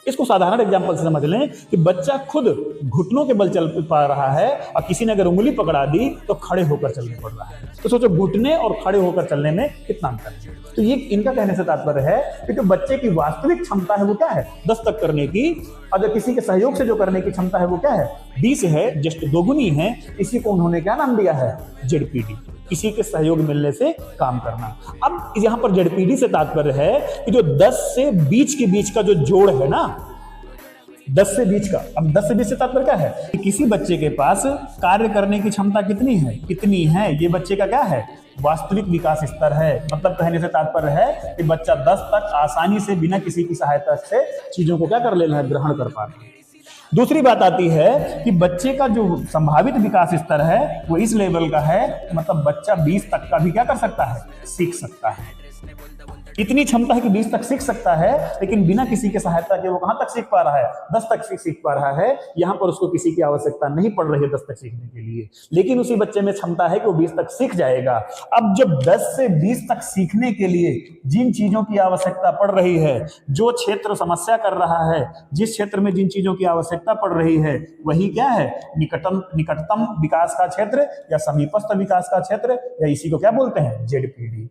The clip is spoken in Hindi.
इसको साधारण एग्जांपल से समझ लें कि बच्चा खुद घुटनों के बल चल पा रहा है और किसी ने अगर उंगली पकड़ा दी तो खड़े होकर चलने पड़ रहा है। तो सोचो घुटने और खड़े होकर चलने में कितना अंतर है। तो ये इनका कहने से तात्पर्य है कि जो बच्चे की वास्तविक क्षमता है वो क्या है 10 तक करने की, और जो किसी के सहयोग से जो करने की क्षमता है वो क्या है 20 है, जस्ट दोगुनी है। इसी को उन्होंने क्या नाम दिया है जेडपीडी, किसी के सहयोग मिलने से काम करना। अब यहां पर जेडपीडी से तात्पर्य है कि जो 10 से 20 के बीच का जो जोड़ है ना, 10 से 20 का, अब 10 से 20 से तात्पर्य क्या है कि किसी बच्चे के पास कार्य करने की क्षमता कितनी है, ये बच्चे का क्या है वास्तविक विकास स्तर है। मतलब कहने से तात्पर्य है कि बच्चा 10 तक आसानी से बिना किसी की सहायता से चीजों को क्या कर लेना है, ग्रहण कर पा रहा है। दूसरी बात आती है कि बच्चे का जो संभावित विकास स्तर है वो इस लेवल का है, मतलब बच्चा 20 तक का भी क्या कर सकता है, सीख सकता है। इतनी क्षमता है कि 20 तक सीख सकता है, लेकिन बिना किसी के सहायता के वो कहां तक सीख पा रहा है, 10 तक सीख पा रहा है। यहां पर उसको किसी की आवश्यकता नहीं पड़ रही है 10 तक सीखने के लिए, लेकिन उसी बच्चे में क्षमता है कि वो 20 तक सीख जाएगा। अब जब 10 से 20 तक सीखने के लिए जिन चीजों की आवश्यकता पड़ रही है, जो क्षेत्र समस्या कर रहा है, जिस क्षेत्र में जिन चीजों की आवश्यकता पड़ रही है, वही क्या है निकटतम विकास का क्षेत्र या समीपस्थ विकास का क्षेत्र, या इसी को क्या बोलते हैं जेडपीडी।